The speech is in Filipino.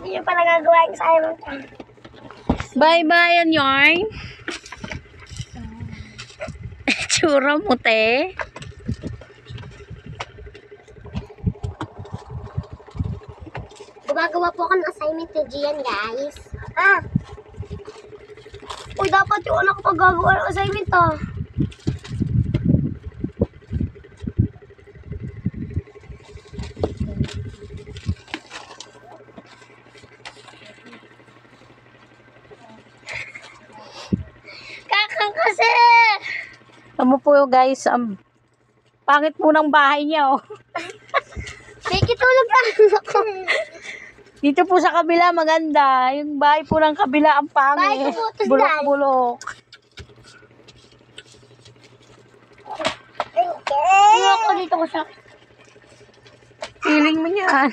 Yun pala gagawa yung assignment. Bye-bye, yan yarn. Tsura mo, te. Gumagawa po ako ng assignment ni Gian, guys. Ah! Uy, dapat yung anak ko gagawa ng assignment, ah. Kakang kasi! Tama po guys, pangit po ng bahay niya, oh. May kitulog na ako. Dito po sa kabila, maganda. Yung bahay po ng kabila, ang Bahay pangit. ko po, ito, Bulok-bulok. Hindi ako dito ko sa... Feeling mo yan.